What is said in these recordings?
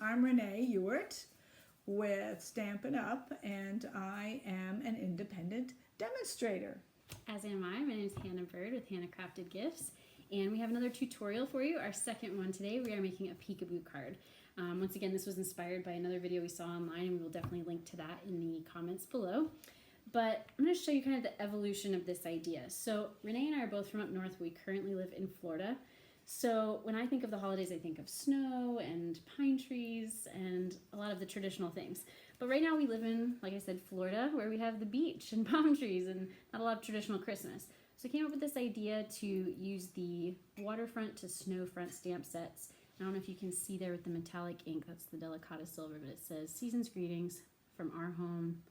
I'm Renee Ewart with Stampin' Up, and I am an independent demonstrator. As am I. My name is Hannah Bird with Hannah Crafted Gifts, and we have another tutorial for you. Our second one today. We are making a peekaboo card. Once again, this was inspired by another video we saw online, and we will definitely link to that in the comments below. But I'm going to show you kind of the evolution of this idea. So Renee and I are both from up north. We currently live in Florida. So when I think of the holidays, I think of snow and pine trees and a lot of the traditional things. But right now we live in, like I said, Florida, where we have the beach and palm trees and not a lot of traditional Christmas. So I came up with this idea to use the waterfront to snowfront stamp sets. I don't know if you can see there with the metallic ink, that's the Delicata Silver, but it says Season's Greetings from our home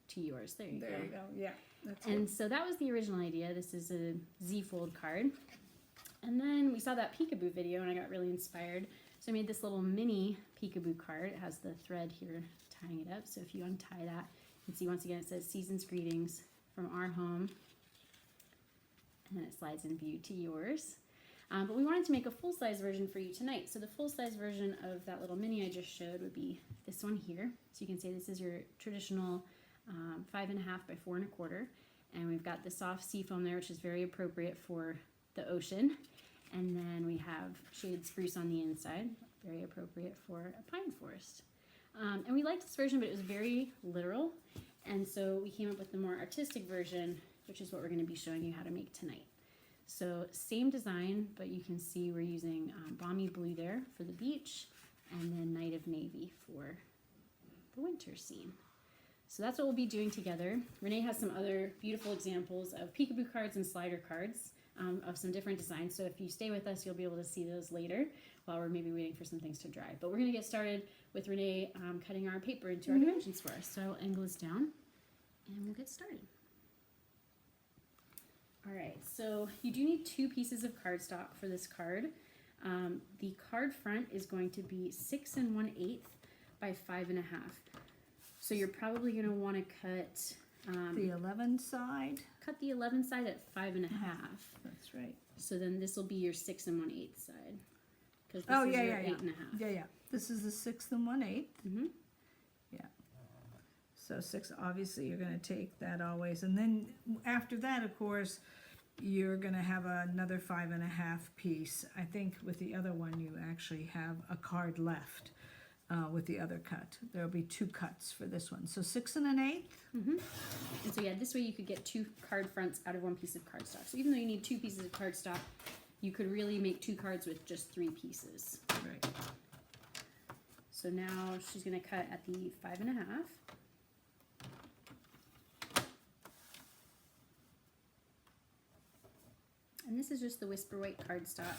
to yours. There you go. There you go, yeah. That's and it. so that was the original idea. This is a Z-fold card. And then we saw that peekaboo video and I got really inspired. So I made this little mini peekaboo card. It has the thread here tying it up. So if you untie that, you can see once again it says Season's Greetings from our home. And then it slides in view to yours. But we wanted to make a full-size version for you tonight. So the full-size version of that little mini I just showed would be this one here. So you can say this is your traditional 5.5 by 4 1/4. And we've got the soft seafoam there, which is very appropriate for the ocean. And then we have shaded spruce on the inside, very appropriate for a pine forest. And we liked this version, but it was very literal. And so we came up with the more artistic version, which is what we're going to be showing you how to make tonight. So same design, but you can see we're using balmy blue there for the beach, and then night of navy for the winter scene. So that's what we'll be doing together. Renee has some other beautiful examples of peekaboo cards and slider cards of some different designs. So if you stay with us, you'll be able to see those later while we're maybe waiting for some things to dry. But we're going to get started with Renee cutting our paper into our dimensions for us. So I'll angle this down and we'll get started. All right, so you do need 2 pieces of cardstock for this card. The card front is going to be 6 1/8 by 5.5. So you're probably going to want to cut The 11 side. cut the 11 side at 5.5. That's right. So then this will be your 6 1/8 side. Because this Oh, is yeah, your yeah, yeah. 8.5. Yeah, yeah. This is the 6 1/8. Mm-hmm. Yeah. So 6, obviously you're going to take that always. And then after that, of course, you're going to have another 5.5 piece. I think with the other one, you actually have a card left with the other cut. There'll be 2 cuts for this one. So 6 1/8. Mm-hmm. And so yeah, this way you could get 2 card fronts out of 1 piece of cardstock. So even though you need 2 pieces of cardstock, you could really make 2 cards with just 3 pieces. Right. So now she's going to cut at the 5.5. And this is just the Whisper White cardstock.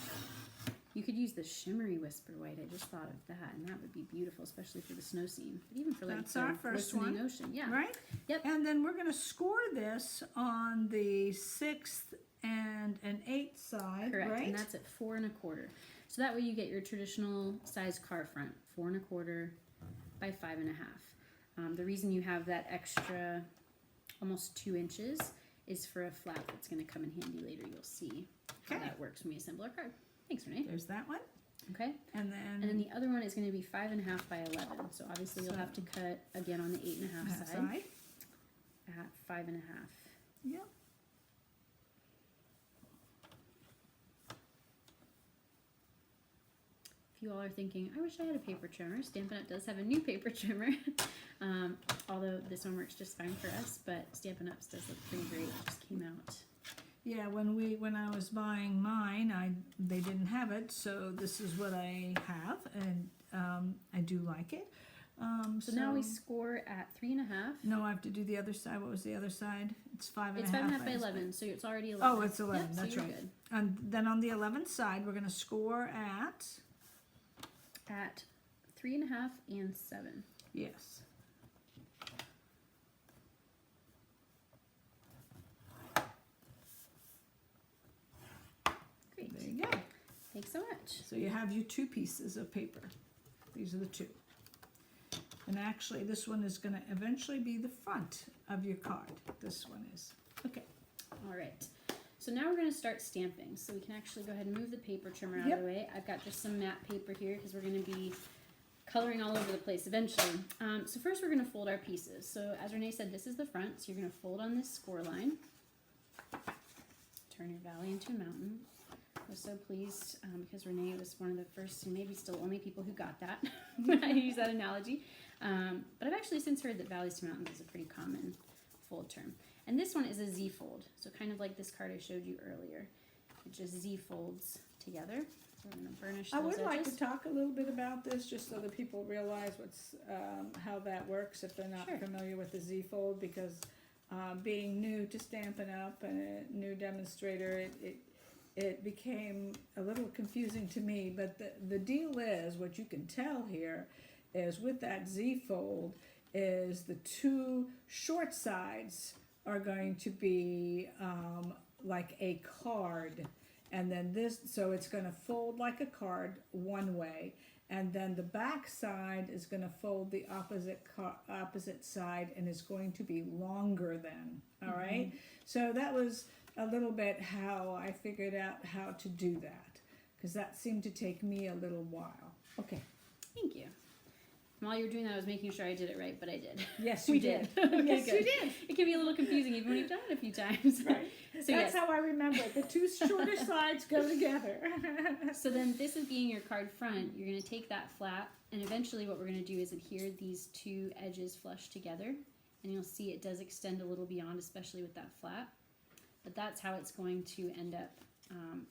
You could use the shimmery Whisper White. I just thought of that, and that would be beautiful, especially for the snow scene. But even for like That's the our first glistening one. ocean. Yeah. Right? Yep. And then we're going to score this on the 6th and an 8th side, Correct, right? and that's at 4 1/4. So that way you get your traditional size card front, 4 1/4 by 5.5. The reason you have that extra almost 2 inches is for a flap that's going to come in handy later. You'll see how Okay. that works when we assemble our card. Thanks, Renee. There's that one. Okay. And And then then the other one is going to be 5.5 by 11. So obviously you'll have to cut again on the 8.5 that side side. at 5.5. Yep. If you all are thinking, I wish I had a paper trimmer, Stampin' Up! Does have a new paper trimmer. Although this one works just fine for us, but Stampin' Up's does look pretty great. It just came out. Yeah, when I was buying mine, they didn't have it, so this is what I have, and I do like it. So now we score at 3.5. No, I have to do the other side. What was the other side? It's 5.5. It's 5.5 by 11, so it's already 11. Oh, it's 11. Yep, That's so you're right. good. And then on the 11th side, we're going to score at 3.5 and 7. yes. Great. There you go. Thanks so much. So you have your 2 pieces of paper. These are the 2. And actually, this one is going to eventually be the front of your card. This one is. Okay. All right. So now we're going to start stamping. So we can actually go ahead and move the paper trimmer out of the way. I've got just some matte paper here because we're going to be coloring all over the place eventually. So first we're going to fold our pieces. So as Renee said, this is the front, so you're going to fold on this score line. Turn your valley into a mountain. I was so pleased because Renee was one of the first and maybe still only people who got that when I use that analogy. But I've actually since heard that valleys to mountains is a pretty common fold term. And this one is a Z fold, so kind of like this card I showed you earlier. It just Z folds together. So I'm going to burnish those I would edges. like to talk a little bit about this, just so that people realize what's how that works if they're not Sure. familiar with the Z fold, because being new to Stampin' Up! And a new demonstrator, it became a little confusing to me. But the deal is, what you can tell here is with that Z fold is the two short sides are going to be like a card, and then this, so it's going to fold like a card one way, and then the back side is going to fold the opposite side, and is going to be longer than. All right, so that was a little bit how I figured out how to do that, because that seemed to take me a little while. Okay. Thank you. And while you were doing that, I was making sure I did it right, but I did. Yes, We you did. did. Okay, Yes, good. you did. It can be a little confusing even when you've done it a few times. Right. So That's yes. how I remember it. The two shorter sides go together. So then this is being your card front. You're going to take that flat, and eventually what we're going to do is adhere these two edges flush together, and you'll see it does extend a little beyond, especially with that flat. But that's how it's going to end up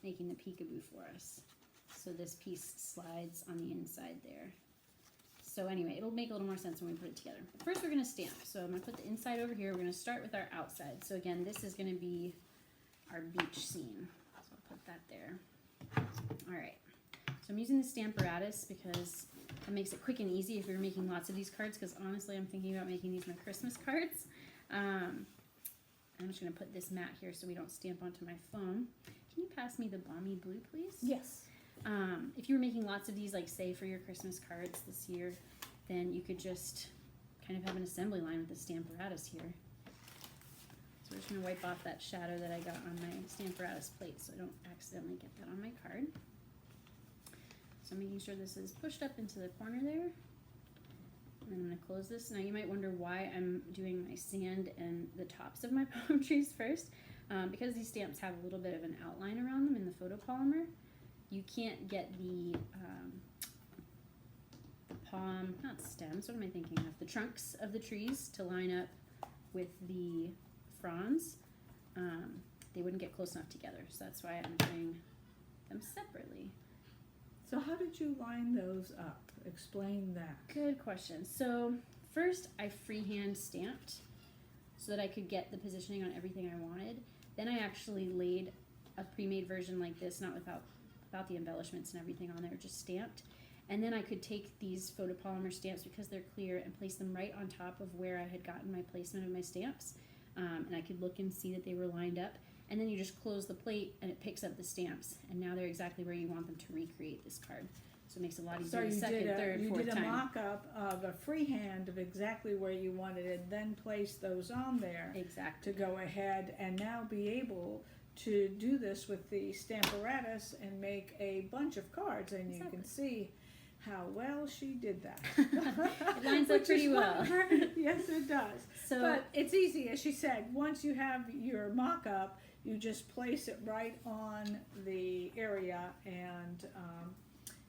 making the peekaboo for us. So this piece slides on the inside there. So anyway, it'll make a little more sense when we put it together. But first we're going to stamp. So I'm going to put the inside over here. We're going to start with our outside. So again, this is going to be our beach scene. So I'll put that there. All right. So I'm using the Stamparatus because that makes it quick and easy if you're making lots of these cards, because honestly I'm thinking about making these my Christmas cards. I'm just going to put this mat here so we don't stamp onto my phone. Can you pass me the Balmy Blue, please? Yes. If you were making lots of these, like say for your Christmas cards this year, then you could just kind of have an assembly line with the Stamparatus here. So we're just going to wipe off that shadow that I got on my Stamparatus plate so I don't accidentally get that on my card. So I'm making sure this is pushed up into the corner there. And I'm going to close this. Now you might wonder why I'm doing my sand and the tops of my palm trees first. Because these stamps have a little bit of an outline around them in the photopolymer, you can't get the palm, not stems, what am I thinking of? The trunks of the trees to line up with the fronds. They wouldn't get close enough together, so that's why I'm doing them separately. So how did you line those up? Explain that. Good question. So first I freehand stamped so that I could get the positioning on everything I wanted. Then I actually laid a pre-made version like this, not without the embellishments and everything on there, just stamped. And then I could take these photopolymer stamps, because they're clear, and place them right on top of where I had gotten my placement of my stamps. And I could look and see that they were lined up. And then you just close the plate and it picks up the stamps. And now they're exactly where you want them to recreate this card. So it makes it a lot easier the second, third, fourth time. You did a mock-up of a freehand of exactly where you wanted it, then place those on there. Exactly. To go ahead and now be able to do this with the Stamparatus and make a bunch of cards, and you can see how well she did that. It lines up pretty well. Yes, it does. So, but it's easy, as she said. Once you have your mock-up, you just place it right on the area, and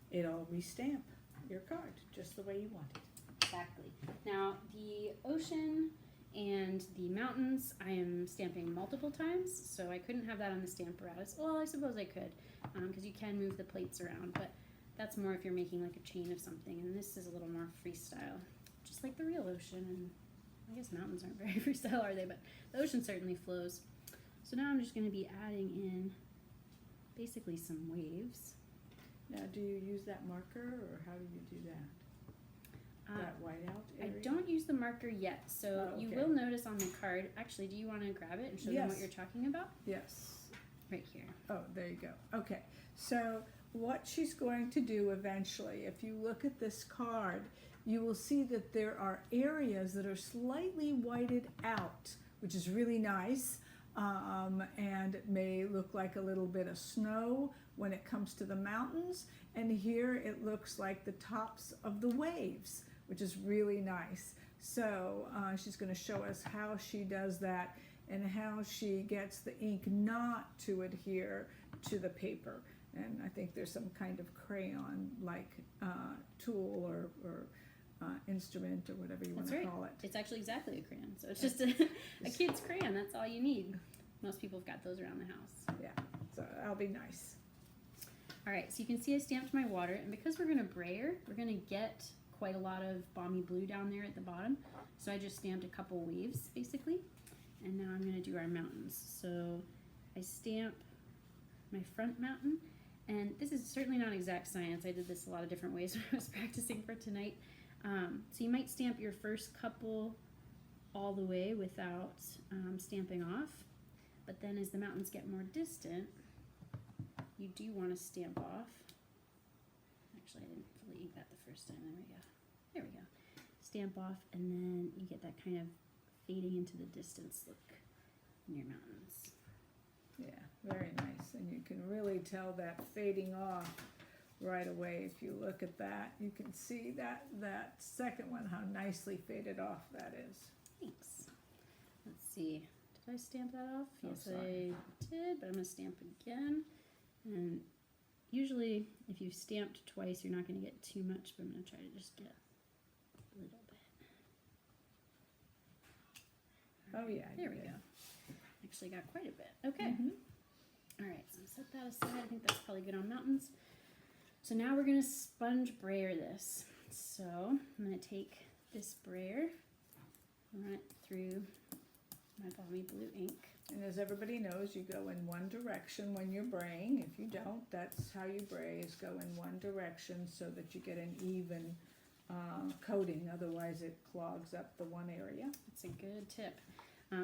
it'll restamp your card just the way you want it. exactly. Now, the ocean and the mountains, I am stamping multiple times, so I couldn't have that on the Stamparatus. Well, I suppose I could, because you can move the plates around, but that's more if you're making like a chain of something, and this is a little more freestyle, just like the real ocean, and I guess mountains aren't very freestyle, are they? But the ocean certainly flows. So now I'm just going to be adding in basically some waves. Now, do you use that marker, or how do you do that? That whiteout area? I don't use the marker yet, so Oh, you okay. will notice on the card. Actually, do you want to grab it and show them what Yes. you're talking about? Yes. Right here. Oh, there you go. Okay, so what she's going to do eventually, if you look at this card, you will see that there are areas that are slightly whited out, which is really nice, and it may look like a little bit of snow when it comes to the mountains, and here it looks like the tops of the waves, which is really nice. So she's going to show us how she does that and how she gets the ink not to adhere to the paper. And I think there's some kind of crayon-like tool or instrument or whatever you want That's to right. call it. It's actually exactly a crayon. So it's just a kid's crayon. That's all you need. Most people have got those around the house. Yeah, so that'll be nice. All right, so you can see I stamped my water, and because we're going to brayer, we're going to get quite a lot of balmy blue down there at the bottom. So I just stamped a couple waves, basically. And now I'm going to do our mountains. So I stamp my front mountain, and this is certainly not exact science. I did this a lot of different ways when I was practicing for tonight. So you might stamp your first couple all the way without stamping off, but then as the mountains get more distant, you do want to stamp off. Actually, I didn't fully ink that the first time. There we go. There we go. Stamp off, and then you get that kind of fading into the distance look in your mountains. Yeah, very nice. And you can really tell that fading off right away. If you look at that, you can see that second one, how nicely faded off that is. Thanks. Let's see. Did I stamp that off? Oh, Yes, sorry. I did, but I'm going to stamp again. And usually, if you've stamped twice, you're not going to get too much, but I'm going to try to just get a little bit. Oh yeah. There we go. Actually got quite a bit. Okay. All right, so set that aside. I think that's probably good on mountains. So now we're going to sponge brayer this. So I'm going to take this brayer, run it through my balmy blue ink. And as everybody knows, you go in one direction when you're braying. If you don't, that's how you bray, is go in one direction so that you get an even coating. Otherwise it clogs up the one area. That's a good tip.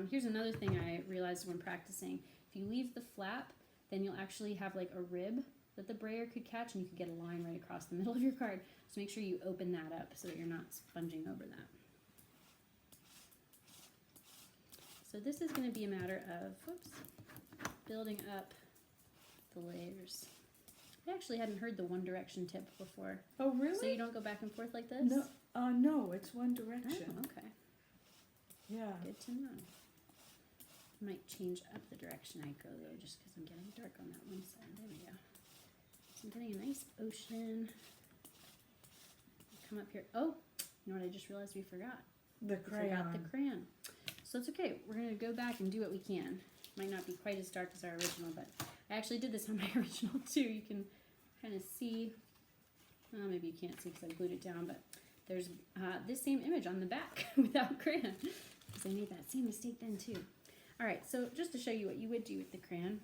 Here's another thing I realized when practicing. If you leave the flap, then you'll actually have like a rib that the brayer could catch, and you could get a line right across the middle of your card. So make sure you open that up so that you're not sponging over that. So this is going to be a matter of, building up the layers. I actually hadn't heard the one direction tip before. Oh really? So you don't go back and forth like this? No, no, it's one direction. Oh, okay. Yeah. Good to know. I might change up the direction I go though, just because I'm getting dark on that one side. There we go. So I'm getting a nice ocean. Come up here. Oh, you know what I just realized we forgot? The We crayon. forgot the crayon. So it's okay. We're going to go back and do what we can. Might not be quite as dark as our original, but I actually did this on my original too. You can kind of see, well, maybe you can't see because I glued it down, but there's this same image on the back without crayon, because I made that same mistake then too. All right, so just to show you what you would do with the crayon,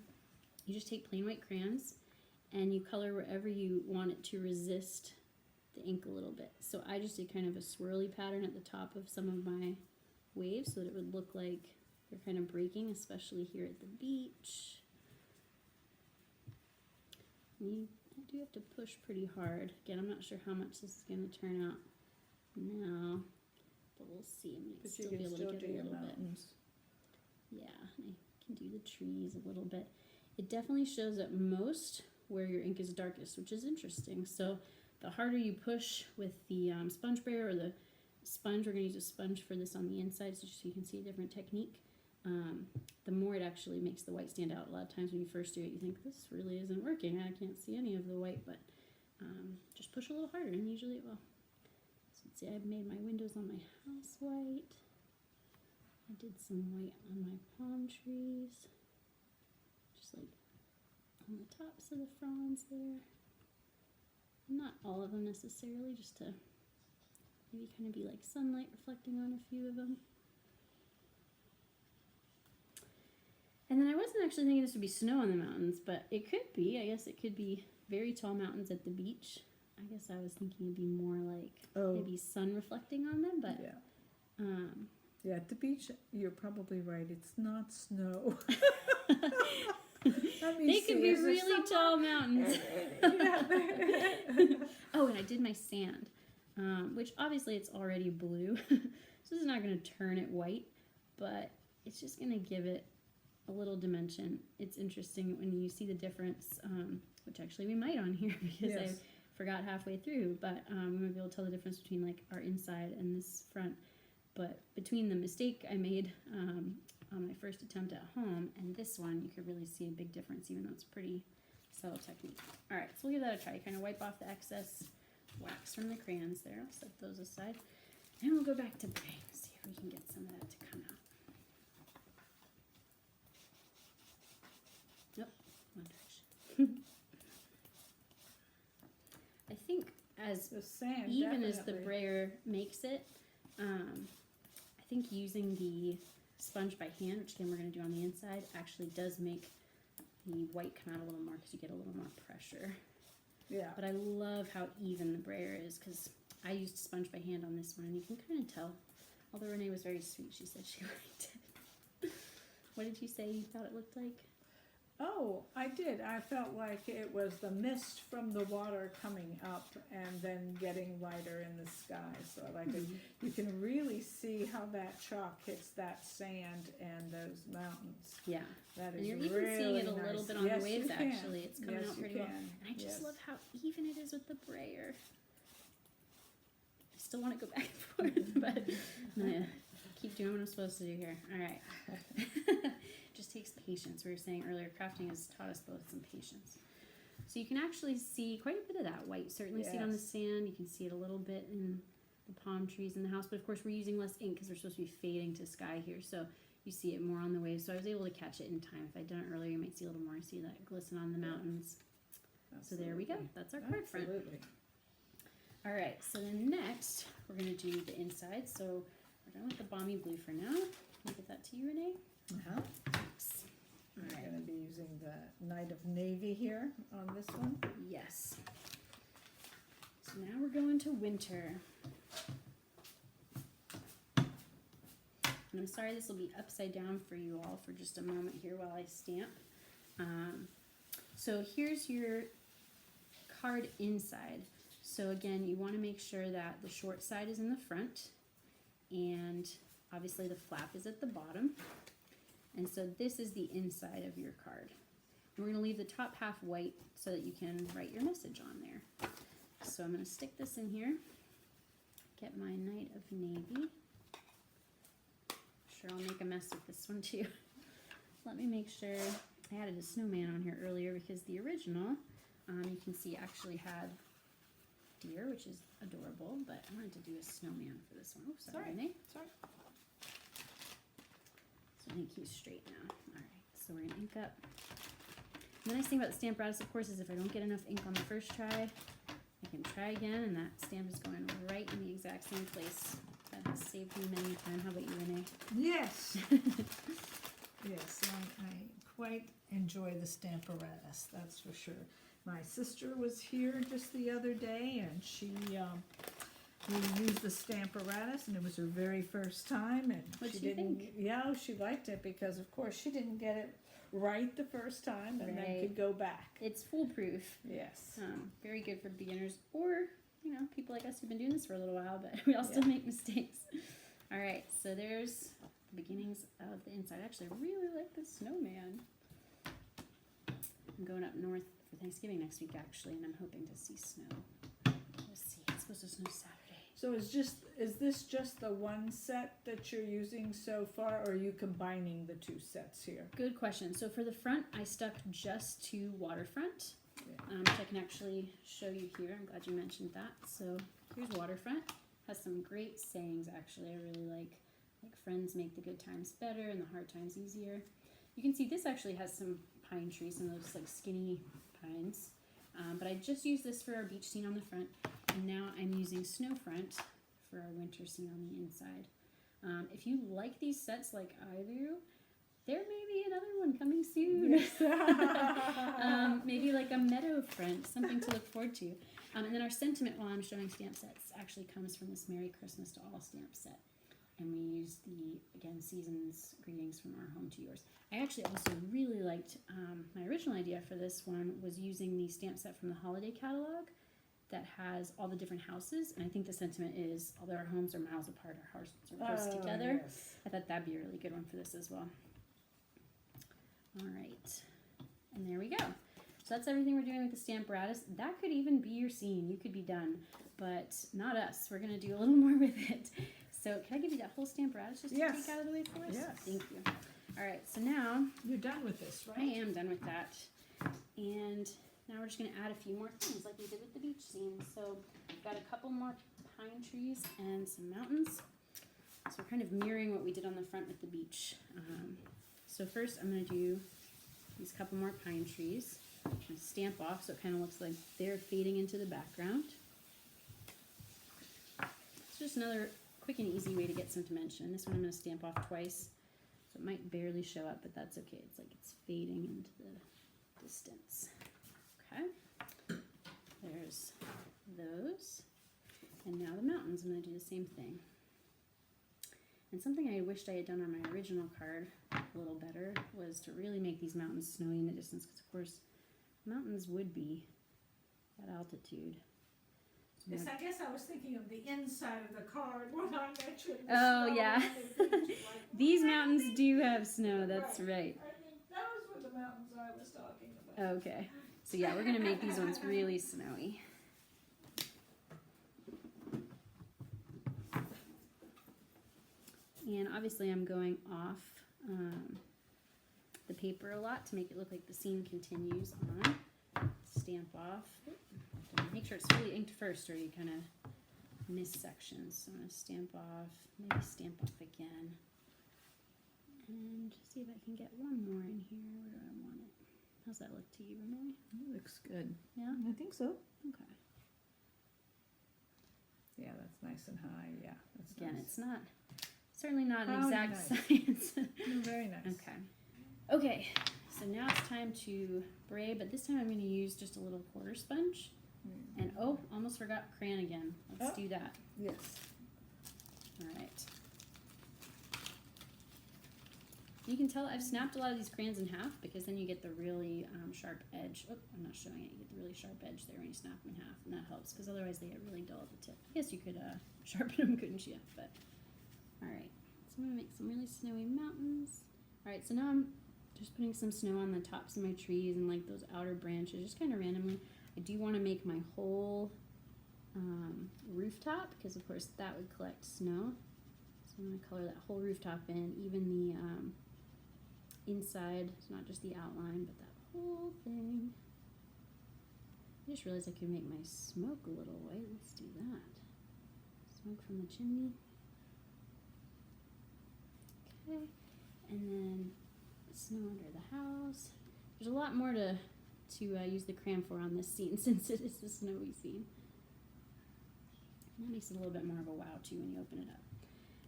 you just take plain white crayons and you color wherever you want it to resist the ink a little bit. So I just did kind of a swirly pattern at the top of some of my waves so that it would look like they're kind of breaking, especially here at the beach. You do have to push pretty hard. Again, I'm not sure how much this is going to turn out now, but we'll see. I might But still you be can able still to do get a your little bit. mountains. Yeah, I can do the trees a little bit. It definitely shows at most where your ink is darkest, which is interesting. So the harder you push with the sponge brayer or the sponge, we're going to use a sponge for this on the inside so you can see a different technique, the more it actually makes the white stand out. A lot of times when you first do it, you think, this really isn't working. I can't see any of the white, but just push a little harder and usually it will. So let's see, I've made my windows on my house white. I did some white on my palm trees, just like on the tops of the fronds there. Not all of them necessarily, just to maybe kind of be like sunlight reflecting on a few of them. And then I wasn't actually thinking this would be snow on the mountains, but it could be. I guess it could be very tall mountains at the beach. I guess I was thinking it'd be more like maybe sun reflecting on them, but Yeah. Yeah, at the beach, you're probably right. It's not snow. they could be really tall mountains. Oh, and I did my sand, which obviously it's already blue, so this is not going to turn it white, but it's just going to give it a little dimension. It's interesting when you see the difference which actually we might on here because I Yes. forgot halfway through, but we might be able to tell the difference between like our inside and this front. But between the mistake I made on my first attempt at home and this one, you could really see a big difference, even though it's pretty subtle technique. All right, so we'll give that a try. Kind of wipe off the excess wax from the crayons there. I'll set those aside. And we'll go back to bang, see if we can get some of that to come out. Nope, one direction. I think as The sand, even as the definitely. brayer makes it, I think using the sponge by hand, which again we're going to do on the inside, actually does make the white come out a little more because you get a little more pressure. Yeah. But I love how even the brayer is because I used sponge by hand on this one and you can kind of tell. Although Renee was very sweet, she said she liked it. What did you say you thought it looked like? Oh, I did. I felt like it was the mist from the water coming up and then getting lighter in the sky. So like you can really see how that chalk hits that sand and those mountains. Yeah. That is And you're really even seeing it a little nice. bit on Yes, the waves you can. actually. It's coming Yes, out you pretty well. can. And I just Yes. love how even it is with the brayer. I still want to go back and forth, but I'm gonna keep doing what I'm supposed to do here. All right. Just takes patience. We were saying earlier, crafting has taught us both some patience. So you can actually see quite a bit of that white. Certainly see it on the Yes. sand. You can see it a little bit in the palm trees in the house. But of course, we're using less ink because we're supposed to be fading to sky here. So you see it more on the waves. So I was able to catch it in time. If I'd done it earlier, you might see a little more. See that glisten on the mountains. So there we go. That's our card front. Absolutely. All right, so then next we're going to do the inside. So we're done with the balmy blue for now. Can I give that to you, Renee? Uh-huh. Thanks. All I'm right. going to be using the Night of Navy here on this one. Yes. So now we're going to winter. And I'm sorry this will be upside down for you all for just a moment here while I stamp. So here's your card inside. So again, you want to make sure that the short side is in the front and obviously the flap is at the bottom. And so this is the inside of your card. And we're going to leave the top half white so that you can write your message on there. So I'm going to stick this in here. Get my Night of Navy. Sure, I'll make a mess with this one too. Let me make sure. I added a snowman on here earlier because the original, you can see actually had deer, which is adorable, but I wanted to do a snowman for this one. Oops, sorry, Renee. Sorry. So ink you straight now. All right, so we're gonna ink up. The nice thing about the Stamparatus, of course, is if I don't get enough ink on the first try, I can try again, and that stamp is going right in the exact same place. That has saved me many times. How about you, Renee? Yes. Yes, I quite enjoy the Stamparatus, that's for sure. My sister was here just the other day, and we used the Stamparatus, and it was her very first time, and What'd she she didn't. think? Yeah, she liked it because, of course, she didn't get it right the first time, and then Right. could go back. It's foolproof. Yes. Very good for beginners or, you know, people like us who've been doing this for a little while, but we all still make mistakes. All right, so there's the beginnings of the inside. Actually, I really like the snowman. I'm going up north for Thanksgiving next week, actually, and I'm hoping to see snow. We'll see. It's supposed to snow Saturday. So is this just the one set that you're using so far, or are you combining the two sets here? Good question. So for the front, I stuck just to waterfront, Yeah. which I can actually show you here. I'm glad you mentioned that. So here's waterfront. Has some great sayings, actually. I really like friends make the good times better and the hard times easier. You can see this actually has some pine trees, some of those like skinny pines. But I just used this for our beach scene on the front, and now I'm using snow front for our winter scene on the inside. If you like these sets like I do, there may be another one coming soon. Maybe like a meadow front, something to look forward to. And then our sentiment while I'm showing stamp sets actually comes from this Merry Christmas to All stamp set. And we use the, again, season's greetings from our home to yours. I actually also really liked, my original idea for this one was using the stamp set from the holiday catalog that has all the different houses. And I think the sentiment is, although our homes are miles apart, our hearts are close together. Yes. I thought that'd be a really good one for this as well. All right, and there we go. So So that's everything we're doing with the Stamparatus. That could even be your scene. You could be done, but not us. We're going to do a little more with it. So can I give you that whole Stamparatus just to Yes. take out of the way for us? Yes. Thank you. All right, so now You're done with this, I right? am done with that. And now we're just going to add a few more things like we did with the beach scene. So we've got a couple more pine trees and some mountains. So we're kind of mirroring what we did on the front with the beach. So first I'm going to do these couple more pine trees and stamp off so it kind of looks like they're fading into the background. It's just another quick and easy way to get some dimension. This one I'm going to stamp off twice. So it might barely show up, but that's okay. It's like it's fading into the distance. Okay. There's those. And now the mountains. I'm going to do the same thing. And something I wished I had done on my original card a little better was to really make these mountains snowy in the distance, because of course mountains would be at altitude. So Yes, I guess I was thinking of the inside of the card when I mentioned the Oh, snow yeah. on the beach, like, these mountains do have snow, that's right. I think those were the mountains I was talking about. Okay, so yeah, we're going to make these ones really snowy. And obviously I'm going off the paper a lot to make it look like the scene continues on. Stamp off. Make sure it's fully inked first or you kind of miss sections. So I'm going to stamp off, maybe stamp off again. And see if I can get one more in here. Where do I want it? How's that look to you, Renee? It looks good. Yeah? I think so. Okay. Yeah, that's nice and high. Yeah, that's Again, nice. it's not, certainly not an How exact nice. science. Very nice. Okay. Okay, so now it's time to braid, but this time I'm going to use just a little quarter sponge. And oh, almost forgot crayon again. Let's Oh. do that. Yes. All right. You can tell I've snapped a lot of these crayons in half because then you get the really sharp edge. Oh, I'm not showing it. You get the really sharp edge there when you snap them in half, and that helps because otherwise they get really dull at the tip. I guess you could sharpen them, couldn't you? But all right. So I'm gonna make some really snowy mountains. All right. So now I'm just putting some snow on the tops of my trees and like those outer branches, just kind of randomly. I do want to make my whole rooftop because of course that would collect snow. So I'm going to color that whole rooftop in, even the inside, so not just the outline, but that whole thing. I just realized I could make my smoke a little white. Let's do that. Smoke from the chimney. Okay, and then snow under the house. There's a lot more to use the crayon for on this scene since it is a snowy scene. And that makes it a little bit more of a wow too when you open it up.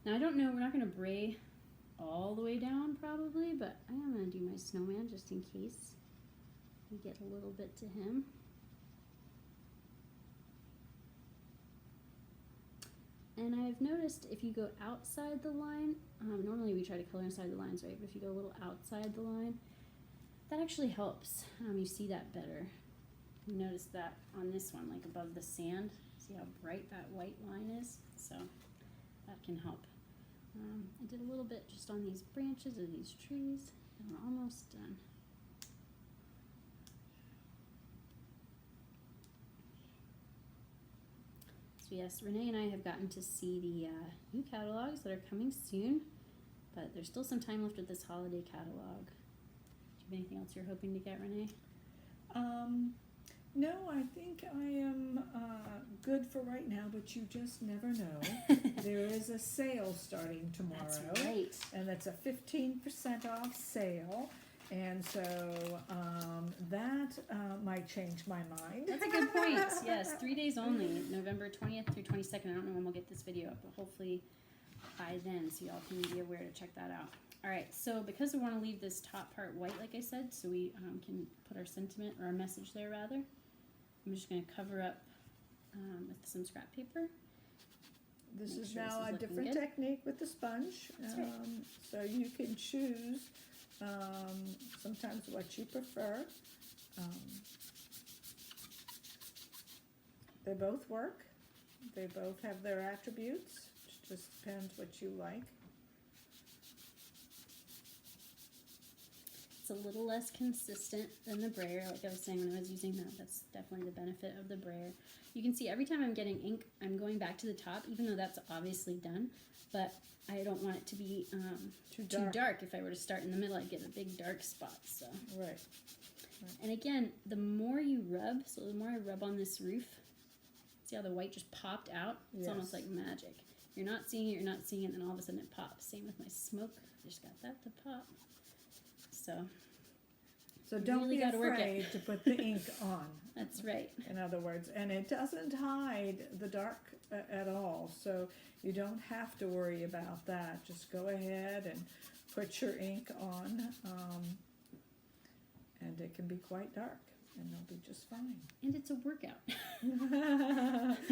Now I don't know, we're not going to bray all the way down probably, but I am going to do my snowman just in case we get a little bit to him. And I've noticed if you go outside the line, normally we try to color inside the lines, right? But if you go a little outside the line, that actually helps. You see that better. You notice that on this one, like above the sand. See how bright that white line is? So that can help. I did a little bit just on these branches of these trees, and we're almost done. So yes, Renee and I have gotten to see the new catalogs that are coming soon, but there's still some time left with this holiday catalog. Do you have anything else you're hoping to get, Renee? No, I think I am good for right now, but you just never know. There is a sale starting tomorrow. That's right. And it's a 15% off sale. And so that might change my mind. That's a good point. Yes, 3 days only, November 20th through 22nd. I don't know when we'll get this video up, but hopefully by then, so y'all can be aware to check that out. All right, so because we want to leave this top part white, like I said, so we can put our sentiment, or our message there rather, I'm just going to cover up with some scrap paper. This Make is sure now this a is looking different good. technique with the sponge. That's right. So you can choose sometimes what you prefer. They both work. They both have their attributes. It just depends what you like. It's a a little less consistent than the brayer. Like I was saying when I was using that, that's definitely the benefit of the brayer. You can see every time I'm getting ink, I'm going back to the top, even though that's obviously done, but I don't want it to be too dark. If I were to start in the middle, I'd get a big dark spot. So Right. And again, the more you rub, so the more I rub on this roof, see how the white just popped out? It's almost like magic. You're not seeing it, and then all of a sudden it pops. Same with my smoke. I just got that to pop. So don't really be gotta work afraid to put the ink on. That's right. In other words, and it doesn't hide the dark at all, so you don't have to worry about that. Just go ahead and put your ink on, and it can be quite dark, and you'll be just fine. And it's a workout.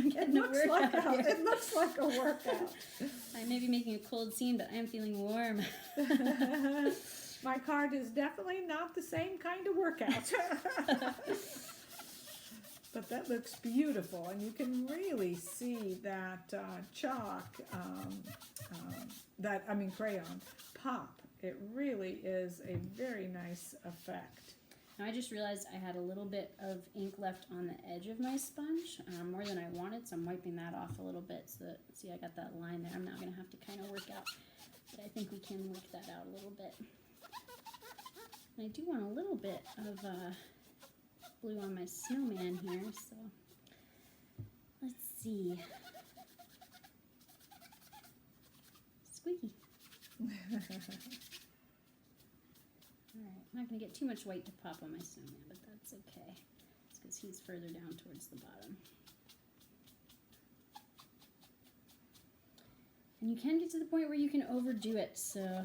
It looks like a workout. I may be making a cold scene, but I am feeling warm. My card is definitely not the same kind of workout. But that looks beautiful, and you can really see that chalk, crayon pop. It really is a very nice effect. Now I just realized I had a little bit of ink left on the edge of my sponge, more than I wanted, so I'm wiping that off a little bit. So that, see, I got that line there. I'm now going to have to kind of work out, but I think we can work that out a little bit. And I do want a little bit of blue on my snowman here, so let's see. Squeaky. Alright, I'm not going to get too much white to pop on my snowman, but that's okay. It's because he's further down towards the bottom. And you can get to the point where you can overdo it, so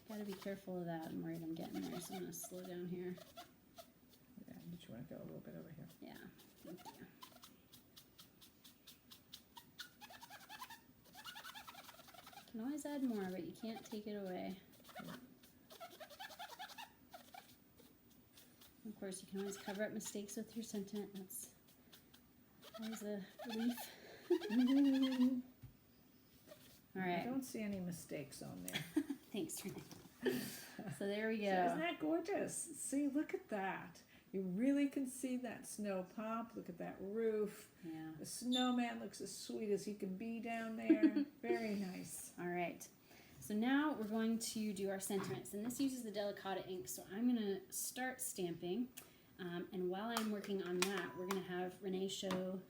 gotta be careful of that. I'm worried I'm getting there, so I'm going to slow down here. Yeah, did you want to go a little bit over here? Yeah, thank you. You can always add more, but you can't take it away. Of course, you can always cover up mistakes with your sentiment. That's always a relief. All right. I don't see any mistakes on there. Thanks, Renee. So there we go. So isn't that gorgeous? See, look at that. You really can see that snow pop. Look at that roof. Yeah. The snowman looks as sweet as he can be down there. Very nice. All right. So now we're going to do our sentiments, and this uses the Delicata ink. So I'm going to start stamping, and while I'm working on that, we're going to have Renee show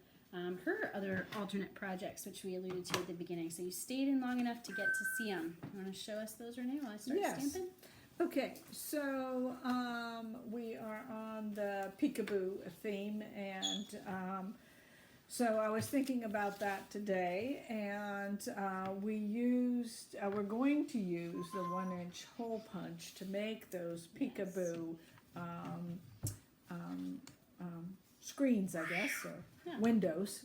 her other alternate projects, which we alluded to at the beginning. So you stayed in long enough to get to see them. You want to show us those, Renee, while I start stamping? Okay, so we are on the peekaboo theme, and so I was thinking about that today, and we're going to use the 1-inch hole punch to make those peekaboo screens, I guess, or windows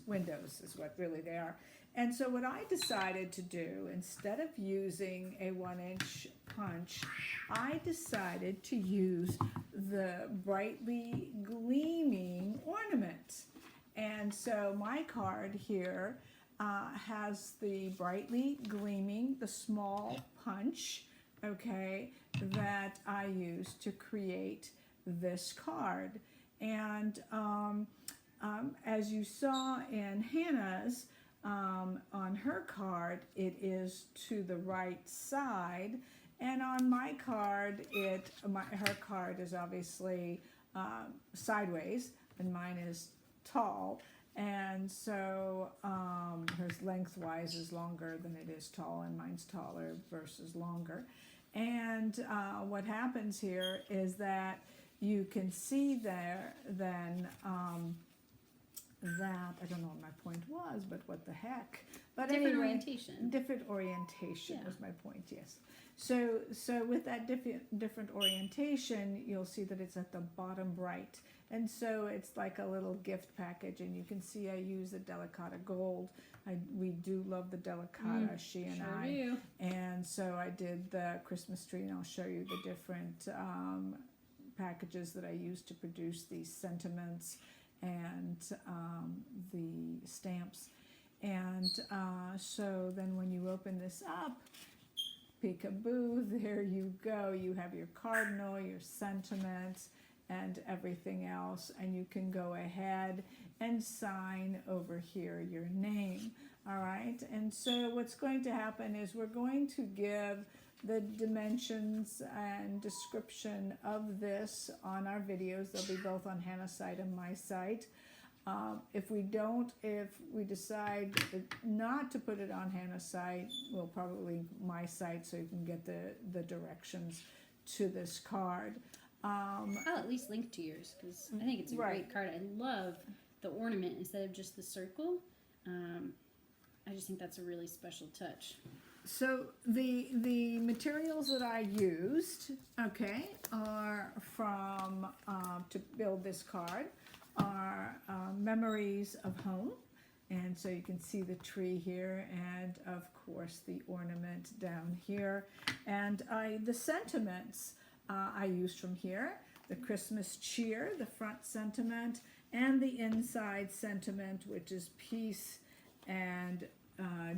is what really they are. And so what I decided to do, instead of using a 1-inch punch, I decided to use the brightly gleaming ornament. And so my card here has the brightly gleaming, the small punch, okay, that I used to create this card. And as you saw in Hannah's, on her card, it is to the right side, and on my card, her card is obviously sideways, and mine is tall, and so hers lengthwise is longer than it is tall, and mine's taller versus longer. And what happens here is that you can see there then that, I don't know what my point was, but what the heck. But different orientation. Different orientation was my point, yes. So with that different orientation, you'll see that it's at the bottom right. And so it's like a little gift package, and you can see I use the Delicata Gold. We do love the Delicata, she and sure I. Do. And so I did the Christmas tree, and I'll show you the different packages that I used to produce these sentiments and the stamps. And so then when you open this up, peekaboo. There you go. You have your cardinal, your sentiments, and everything else, and you can go ahead and sign over here your name. All right, and so what's going to happen is we're going to give the dimensions and description of this on our videos. They'll be both on Hannah's site and my site. If we decide not to put it on Hannah's site, we'll probably my site so you can get the directions to this card. I'll at least link to yours because I think it's a great card. I love the ornament instead of just the circle. I just think that's a really special touch. So the materials that I used, okay, are from to build this card are memories of home, and so you can see the tree here, and of course the ornament down here, and the sentiments I used from here, the Christmas cheer, the front sentiment, and the inside sentiment, which is peace and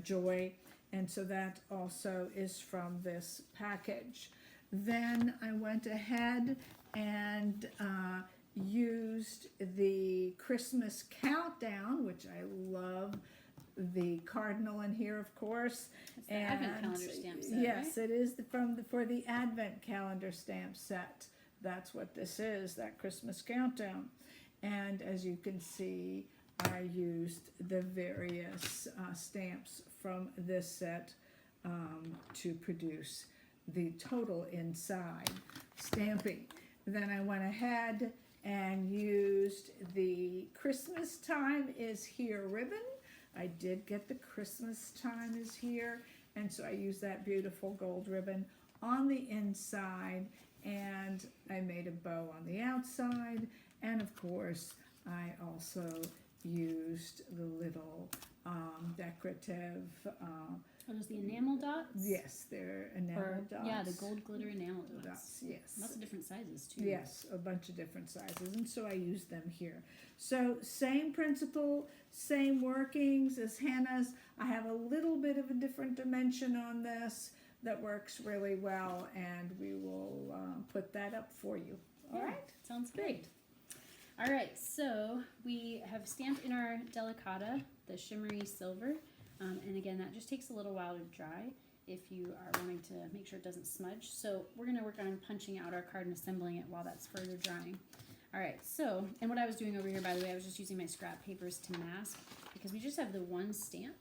joy. And so that also is from this package. Then I went ahead and used the Christmas countdown, which I love, the cardinal in here, of course. It's the Advent calendar stamp set, yes, right? it is for the Advent calendar stamp set. That's what this is, that Christmas countdown. And as you can see, I used the various stamps from this set to produce the total inside stamping. Then I went ahead and used the Christmas time is here ribbon. I did get the Christmas time is here, and so I used that beautiful gold ribbon on the inside, and I made a bow on the outside, and of course I also used the little decorative Those the enamel dots? yes, they're enamel dots. Yeah, the gold glitter enamel dots. Yes. Lots of different sizes too. Yes, a bunch of different sizes, and so I used them here. So same principle, same workings as Hannah's. I have a little bit of a different dimension on this that works really well, and we will put that up for you. All right? Sounds great. All right, so we have stamped in our delicata the shimmery silver, and again, that just takes a little while to dry if you are wanting to make sure it doesn't smudge. So we're going to work on punching out our card and assembling it while that's further drying. All right, so, and what I was doing over here, by the way, I was just using my scrap papers to mask because we just have the one stamp,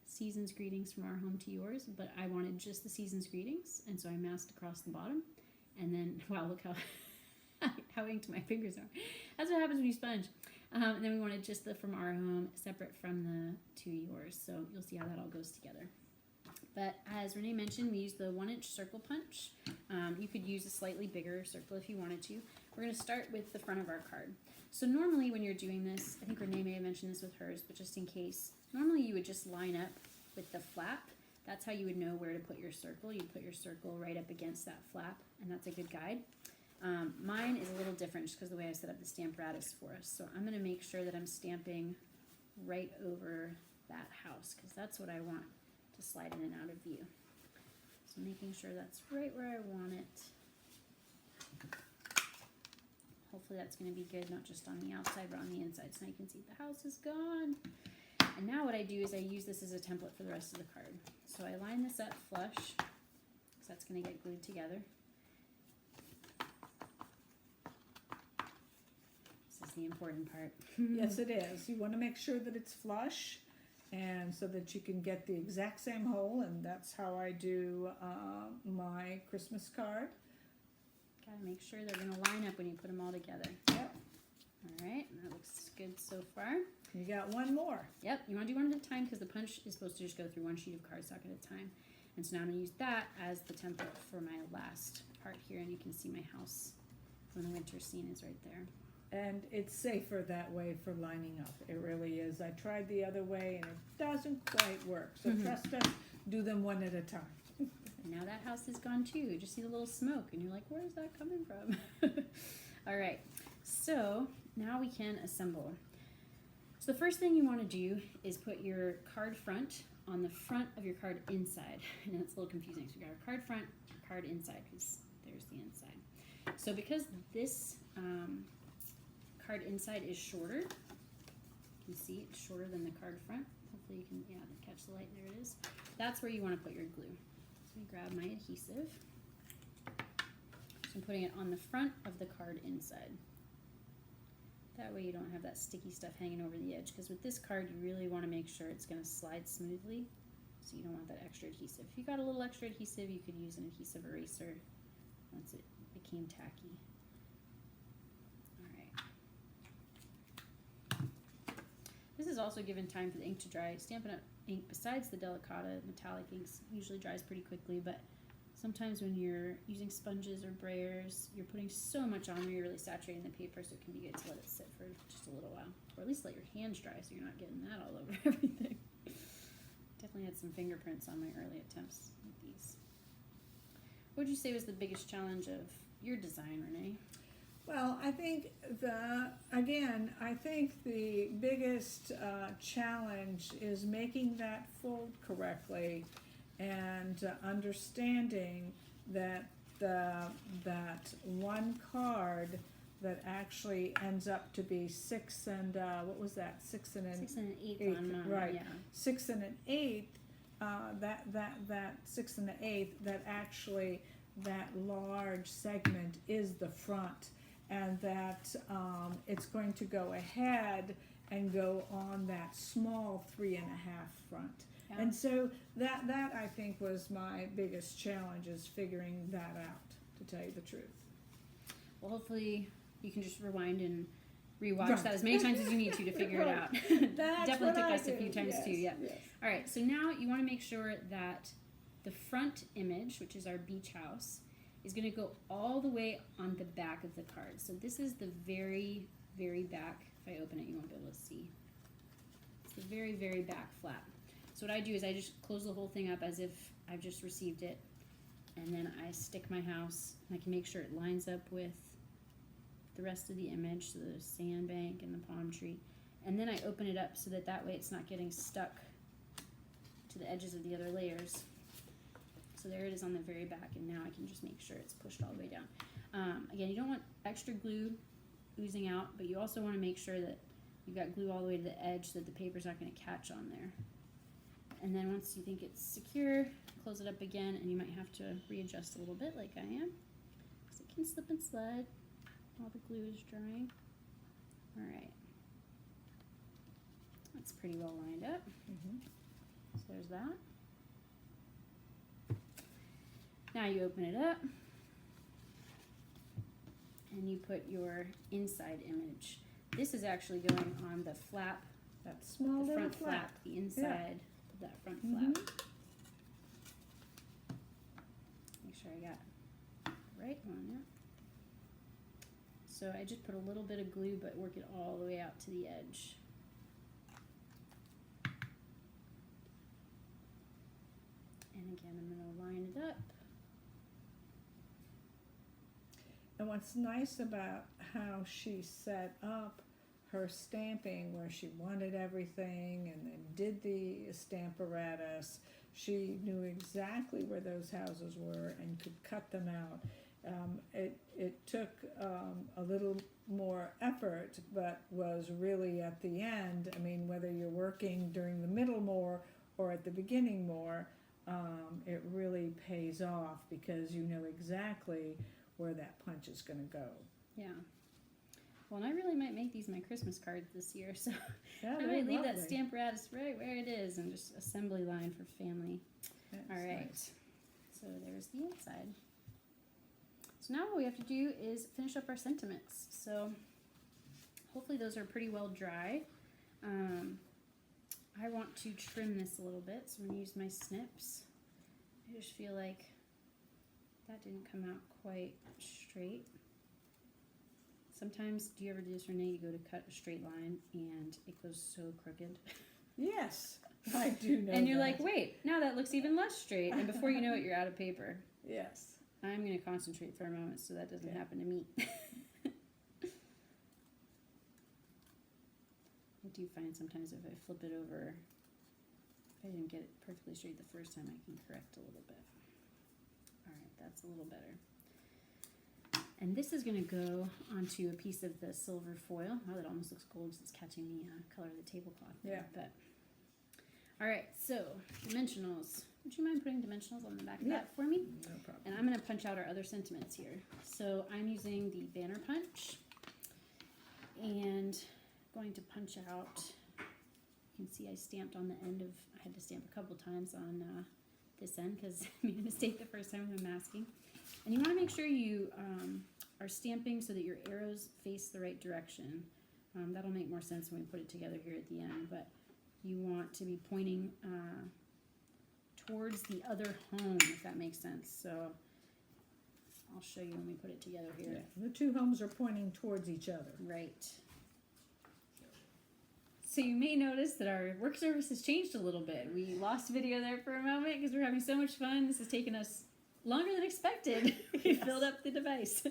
Season's Greetings from Our Home to Yours, but I wanted just the Season's Greetings, and so I masked across the bottom, and then, wow, look how inked my fingers are. That's what happens when you sponge. And then we wanted just the From Our Home separate from the To Yours, so you'll see how that all goes together. But as Renee mentioned, we used the 1-inch circle punch. You could use a slightly bigger circle if you wanted to. We're going to start with the front of our card. So normally when you're doing this, I think Renee may have mentioned this with hers, but just in case, normally you would just line up with the flap. That's how you would know where to put your circle. You'd put your circle right up against that flap, and that's a good guide. Mine is a little different just because the way I set up the Stamparatus for us. So I'm going to make sure that I'm stamping right over that house because that's what I want to slide in and out of view. So making sure that's right where I want it. Hopefully that's going to be good, not just on the outside, but on the inside. So now you can see the house is gone. And now what I do is I use this as a template for the rest of the card. So I line this up flush, because that's going to get glued together. This is the important part. Yes, it is. You want to make sure that it's flush, and so that you can get the exact same hole, and that's how I do my Christmas card. Gotta make sure they're going to line up when you put them all together. Yep. Alright, that looks good so far. You got one more. Yep, you want to do one at a time because the punch is supposed to just go through one sheet of cardstock at a time. And so now I'm going to use that as the template for my last part here, and you can see my house from the winter scene is right there. And it's safer that way for lining up. It really is. I tried the other way and it doesn't quite work. So trust us, do them one at a time. And now that house is gone too. You just see the little smoke and you're like, where is that coming from? All right, so now we can assemble. So the first thing you want to do is put your card front on the front of your card inside. And it's a little confusing. So you got a card front, card inside, because there's the inside. So because this card inside is shorter, you can see it's shorter than the card front. Hopefully you can, catch the light. There it is. That's where you want to put your glue. So I grab my adhesive. So I'm putting it on the front of the card inside. That way you don't have that sticky stuff hanging over the edge, because with this card you really want to make sure it's going to slide smoothly, so you don't want that extra adhesive. If you got a little extra adhesive, you could use an adhesive eraser once it became tacky. Alright. This is also given time for the ink to dry. Stampin' Up! Ink, besides the delicata metallic inks, usually dries pretty quickly, but sometimes when you're using sponges or brayers, you're putting so much on where you're really saturating the paper, so it can be good to let it sit for just a little while. Or at least let your hands dry so you're not getting that all over everything. Definitely had some fingerprints on my early attempts with these. What would you say was the biggest challenge of your design, Renee? Well, I think the biggest challenge is making that fold correctly, and understanding that that one card that actually ends up to be 6 and what was that? 6 and an 6 and an 8 eighth, on mine, right? yeah. 6 and an 8. That 6 and an 8. That actually that large segment is the front, and that it's going to go ahead and go on that small 3.5 front. Yeah. And so that I think was my biggest challenge, is figuring that out, to tell you the truth. Well, hopefully you can just rewind and rewatch Right. that as many times as you need to figure it out. That's Definitely what took I us a do. few times Yes, too, yeah. yes. All right, so now you want to make sure that the front image, which is our beach house, is going to go all the way on the back of the card. So this is the very, very back. If I open it, you won't be able to see. It's the very, very back flap. So what I do is I just close the whole thing up as if I've just received it, and then I stick my house, and I can make sure it lines up with the rest of the image, so the sandbank and the palm tree, and then I open it up so that way it's not getting stuck to the edges of the other layers. So there it is on the very back, and now I can just make sure it's pushed all the way down. Again, you don't want extra glue oozing out, but you also want to make sure that you've got glue all the way to the edge so that the paper's not going to catch on there. And then once you think it's secure, close it up again, and you might have to readjust a little bit like I am, because it can slip and slide while the glue is drying. Alright. That's pretty well lined up. So there's that. Now you open it up, and you put your inside image. This is actually going on the flap, That small the little front flap, the inside of that front flap. Make sure I got the right one, yeah. So I just put a little bit of glue, but work it all the way out to the edge. And again, I'm going to line it up. And what's nice about how she set up her stamping, where she wanted everything and then did the Stamparatus, she knew exactly where those houses were and could cut them out. It took a little more effort, but was really at the end. I mean, whether you're working during the middle more or at the beginning more, it really pays off, because you know exactly where that punch is going to go. Yeah. Well, and I really might make these my Christmas cards this year, so Yeah, I might leave that lovely. Stamparatus right where it is and just assembly line for family. That's All right. nice. So there's the inside. So now what we have to do is finish up our sentiments. So hopefully those are pretty well dry. I want to trim this a little bit, so I'm going to use my snips. I just feel like that didn't come out quite straight. Sometimes, do you ever do this, Renee? You go to cut a straight line and it goes so crooked. Yes, I do know. And you're that. like, wait, now that looks even less straight. And before you know it, you're out of paper. Yes. I'm going to concentrate for a moment so that doesn't Okay. happen to me. I do find sometimes if I flip it over, if I didn't get it perfectly straight the first time, I can correct a little bit. All right, that's a little better. And this is going to go onto a piece of the silver foil. Oh, that almost looks gold because it's catching the color of the tablecloth. Yeah. But all right, so dimensionals. Would you mind putting dimensionals on the back of that for me? No problem. And I'm going to punch out our other sentiments here. So I'm using the banner punch and going to punch out. You can see I stamped on the end of. I had to stamp a couple times on this end because I made a mistake the first time with my masking. And you want to make sure you are stamping so that your arrows face the right direction. That'll make more sense when we put it together here at the end, but you want to be pointing towards the other home, if that makes sense. So I'll show you when we put it together here. Yeah, the two homes are pointing towards each other. Right. So you may notice that our work surface has changed a little bit. We lost video there for a moment because we're having so much fun. This has taken us longer than expected. We filled up the device.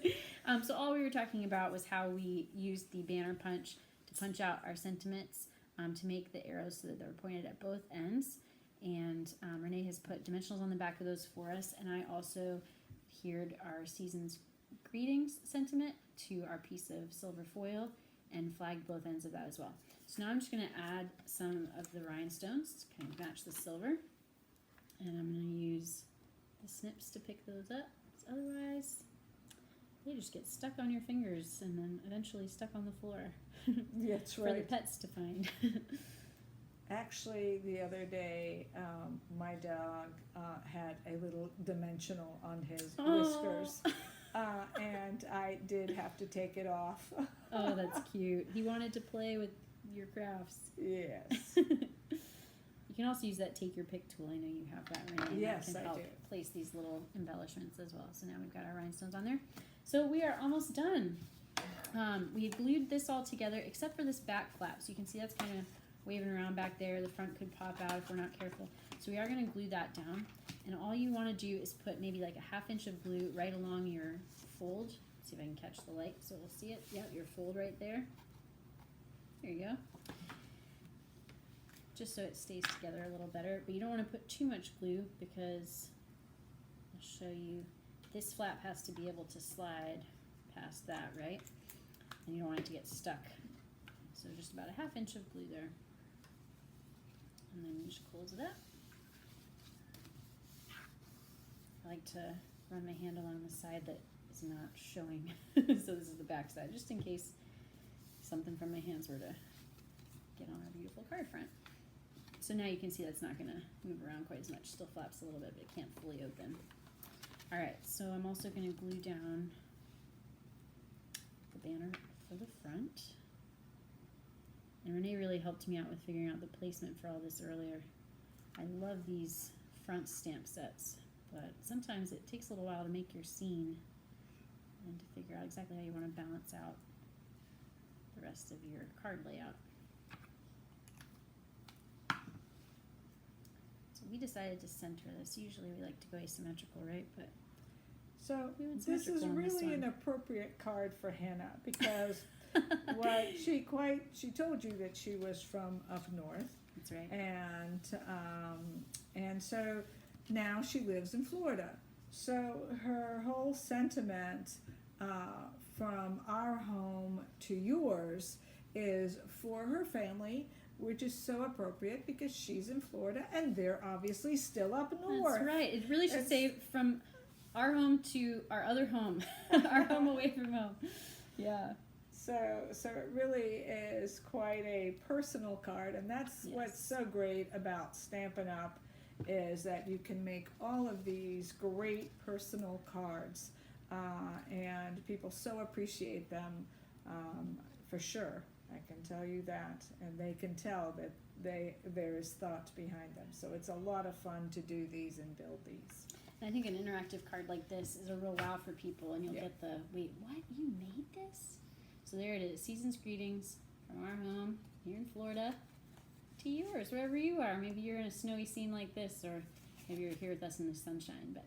So all we were talking about was how we used the banner punch to punch out our sentiments to make the arrows so that they're pointed at both ends. And Renee has put dimensionals on the back of those for us. And I also adhered our season's greetings sentiment to our piece of silver foil and flagged both ends of that as well. So now I'm just going to add some of the rhinestones to kind of match the silver. And I'm going to use the snips to pick those up. Otherwise, they just get stuck on your fingers and then eventually stuck on the floor. That's for the pets to find. Actually, the other day, my dog had a little dimensional on his whiskers, and I did have to take it off. Oh, that's cute. He wanted to play with your crafts. Yes. You can also use that take your pick tool. I know you have that, Renee. Yes, that can I help do. place these little embellishments as well. So now we've got our rhinestones on there. So we are almost done. We glued this all together except for this back flap. So you can see that's kind of waving around back there. The front could pop out if we're not careful. So we are going to glue that down. And all you want to do is put maybe like a 1/2 inch of glue right along your fold. Let's see if I can catch the light so we'll see it. Yep, your fold right there. There you go. Just so it stays together a little better. But you don't want to put too much glue because I'll show you. This flap has to be able to slide past that, right? And you don't want it to get stuck. So just about a 1/2 inch of glue there. And then you just close it up. I like to run my hand along the side that is not showing. So this is the back side, just in case something from my hands were to get on our beautiful card front. So now you can see that's not going to move around quite as much. Still flaps a little bit, but it can't fully open. All right, so I'm also going to glue down the banner for the front. And Renee really helped me out with figuring out the placement for all this earlier. I love these front stamp sets, but sometimes it takes a little while to make your scene and to figure out exactly how you want to balance out the rest of your card layout. So we decided to center this. Usually we like to go asymmetrical, right? But So we went this is symmetrical on this really an one. appropriate card for Hannah because she told you that she was from up north, That's right. and so now she lives in Florida. So her whole sentiment from our home to yours is for her family, which is so appropriate because she's in Florida and they're obviously still up north. That's right. It really should say from our home to our other home, our home away from home. Yeah. So it really is quite a personal card, and that's what's so great about Stampin' Up! Is that you can make all of these great personal cards, and people so appreciate them, for sure. I can tell you that, and they can tell that there is thought behind them. So it's a lot of fun to do these and build these. And I think an interactive card like this is a real wow for people, and you'll get the, wait, what? You made this? So there it is, Season's Greetings from our home here in Florida to yours, wherever you are. Maybe you're in a snowy scene like this, or maybe you're here with us in the sunshine. But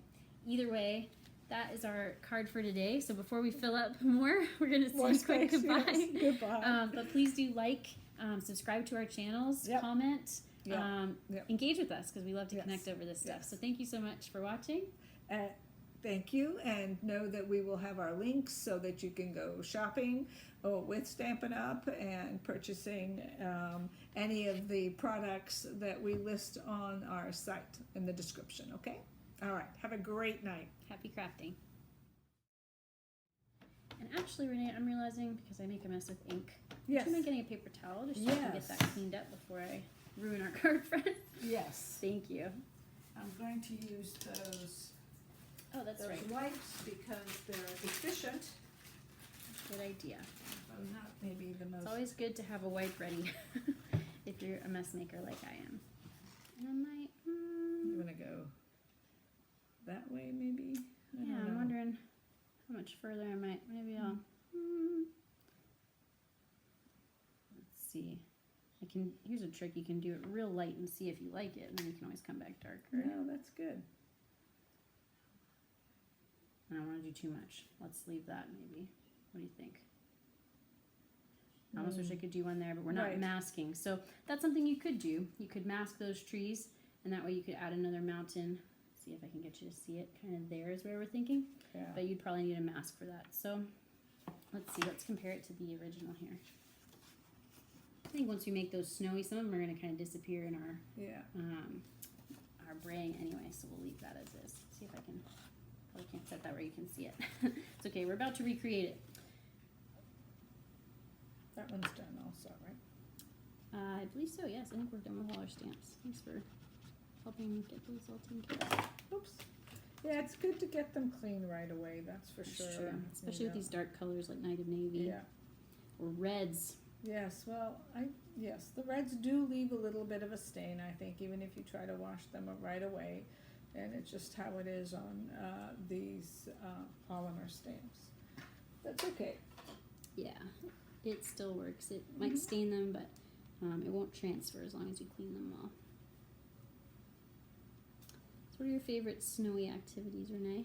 either way, that is our card for today. So before we fill up more, we're going to say a quick goodbye. Yes, goodbye. But please do like Subscribe to our channels, Yep. comment, Yep. Yep. engage with us because we love to Yes. connect over this stuff. Yes. So thank you so much for watching. Thank you, and know that we will have our links so that you can go shopping with Stampin' Up! And purchasing any of the products that we list on our site in the description, okay? All right, have a great night. Happy crafting. And actually, Renee, I'm realizing because I make a mess with ink, Yes. am I getting a paper towel just so I can get that cleaned up before I ruin our card front? Yes. Thank you. I'm going to use those Oh, that's right. wipes because they're efficient, Good idea. but not maybe the most. It's always good to have a wipe ready if you're a mess maker like I am. And I might, You want to go that way, maybe? I yeah, don't I'm know. wondering how much further I might. Maybe I'll. Let's see. I can. Here's a trick. You can do it real light and see if you like it, and then you can always come back darker. No, that's good. I don't want to do too much. Let's leave that maybe. What do you think? I almost wish I could do one there, but we're not Right. masking. So that's something you could do. You could mask those trees, and that way you could add another mountain. See if I can get you to see it. Kind of there is where we're thinking. Yeah. But you'd probably need a mask for that. So let's see. Let's compare it to the original here. I think once we make those snowy, some of them are going to kind of disappear in Yeah. our braying anyway. So we'll leave that as is. See if I can. Probably can't set that where you can see it. It's okay. We're about to recreate it. That one's done also, right? I believe so. Yes, I think we're done with all our stamps. Thanks for helping get those all taken care of. Oops. Yeah, it's good to get them clean right away, that's for That's sure. true. Especially with You these dark colors like Night of Navy know. Yeah. or reds. Yes, well, yes, the reds do leave a little bit of a stain, I think, even if you try to wash them right away. And it's just how it is on these polymer stamps. That's okay. Yeah, it still works. It might stain them, but it won't transfer as long as you clean them well. So what are your favorite snowy activities, Renee?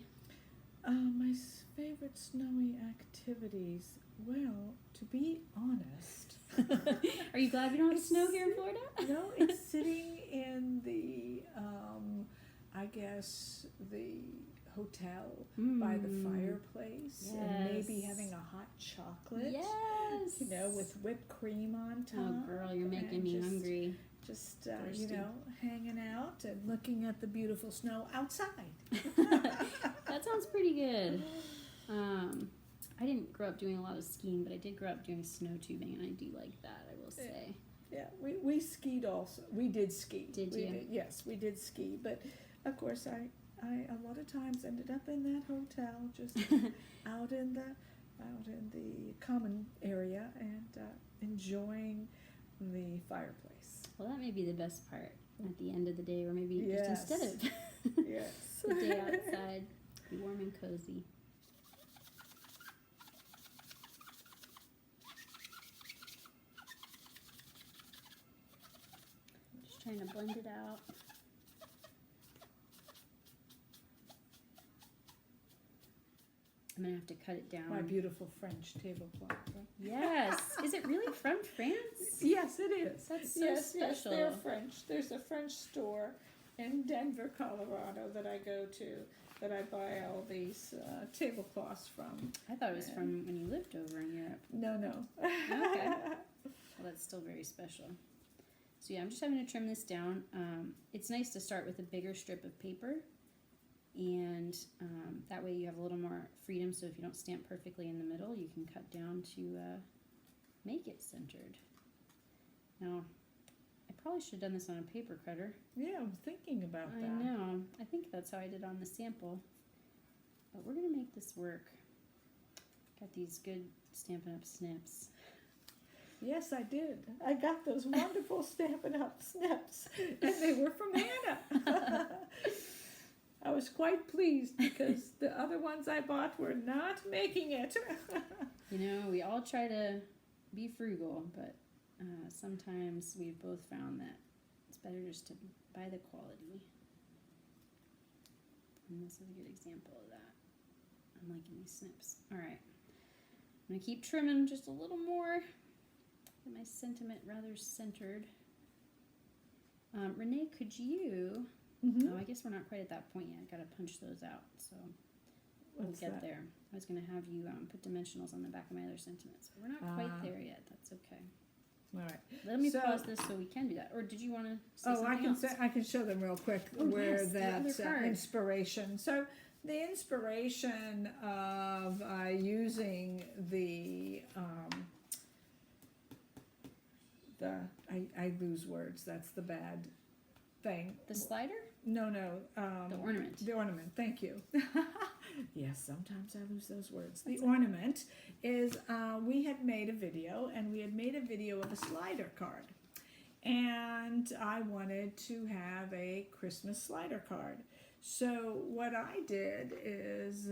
My favorite snowy activities, well, to be honest. Are you glad we don't have snow here in Florida? No, it's sitting in the, I guess, the hotel by the fireplace and maybe having a hot chocolate. Yes. You know, with whipped cream on top. Oh, girl, you're making and me just- hungry. Just, Thirsty. you know, hanging out and looking at the beautiful snow outside. That sounds pretty good. I didn't grow up doing a lot of skiing, but I did grow up doing snow tubing, and I do like that, I will say. Yeah, we skied also. We did ski. Did we you? Yes, we did ski. But, of course, I a lot of times ended up in that hotel, just out in the common area and enjoying the fireplace. Well, that may be the best part at the end of the day, or maybe Yes. just instead of Yes. the day outside, be warm and cozy. Just trying to blend it out. I'm gonna have to cut it down. My beautiful French tablecloth. Right? Yes. Is it really from France? Yes, it is. That's so Yes, special. they're French. There's a French store in Denver, Colorado that I go to that I buy all these tablecloths from. I thought it was from when you lived over in Europe. No. Okay. Well, that's still very special. So yeah, I'm just having to trim this down. It's nice to start with a bigger strip of paper, and that way you have a little more freedom. So if you don't stamp perfectly in the middle, you can cut down to make it centered. Now, I probably should have done this on a paper cutter. Yeah, I'm thinking about I that. know. I think that's how I did on the sample. But we're going to make this work. Got these good Stampin' Up! Snips. Yes, I did. I got those wonderful Stampin' Up! Snips, and they were from Hannah. I was quite pleased because the other ones I bought were not making it. You know, we all try to be frugal, but sometimes we've both found that it's better just to buy the quality. And this is a good example of that. I'm liking these snips. All right. I'm going to keep trimming just a little more. Get my sentiment rather centered. Renee, could you? Mhm. Oh, I guess we're not quite at that point yet. Got to punch those out, so we'll What's get that? there. I was going to have you put dimensionals on the back of my other sentiments, but we're not quite there yet. That's okay. All right. Let me So- pause this so we can do that. Or did you want to say Oh, something else? I can show them real quick Oh, where yes, the other that card. inspiration. So the inspiration of using I lose words. That's the bad thing. The slider? No. The ornament. The ornament. Thank you. Yes, sometimes I lose those words. The ornament is we had made a video, and we had made a video of a slider card. And I wanted to have a Christmas slider card. So what I did is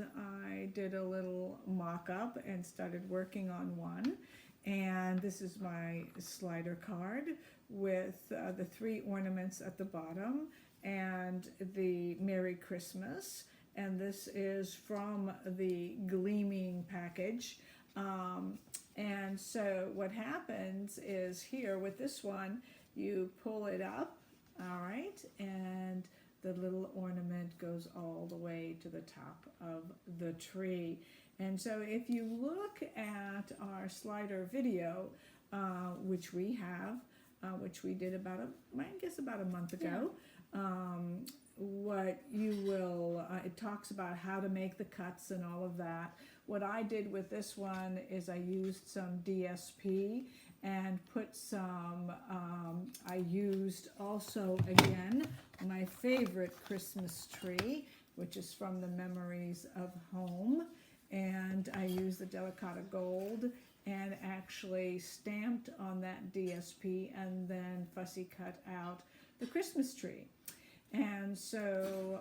I did a little mock-up and started working on one. And this is my slider card with the 3 ornaments at the bottom and the Merry Christmas. And this is from the Gleaming package. And so what happens is here with this one, you pull it up, all right, and the little ornament goes all the way to the top of the tree. And so if you look at our slider video, which we have, which we did about a month ago, what you will, it talks about how to make the cuts and all of that. What I did with this one is I used some DSP and put some, I used also again my favorite Christmas tree, which is from the Memories of Home. And I used the Delicata Gold and actually stamped on that DSP and then fussy cut out the Christmas tree. And so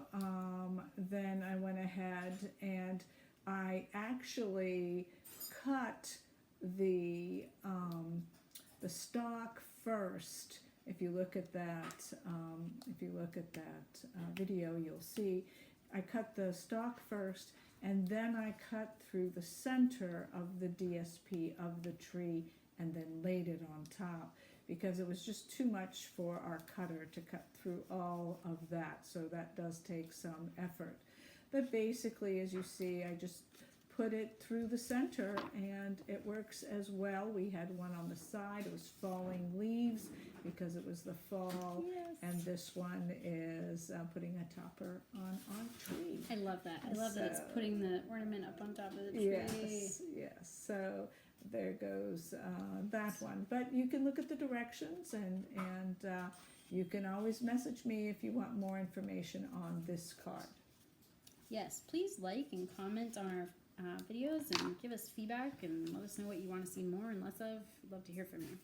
then I went ahead and I actually cut the stock first. If you look at that, video, you'll see I cut the stock first, and then I cut through the center of the DSP of the tree, and then laid it on top, because it was just too much for our cutter to cut through all of that, so that does take some effort. But basically, as you see, I just put it through the center, and it works as well. We had one on the side, it was falling leaves, because it was the fall, Yes. and this one is putting a topper on our tree. I love that. I love that it's putting the ornament up on top of the tree. Yes. So there goes that one. But you can look at the directions, and you can always message me if you want more information on this card. Yes, please like and comment on our videos and give us feedback and let us know what you want to see more and less of. We'd love to hear from you.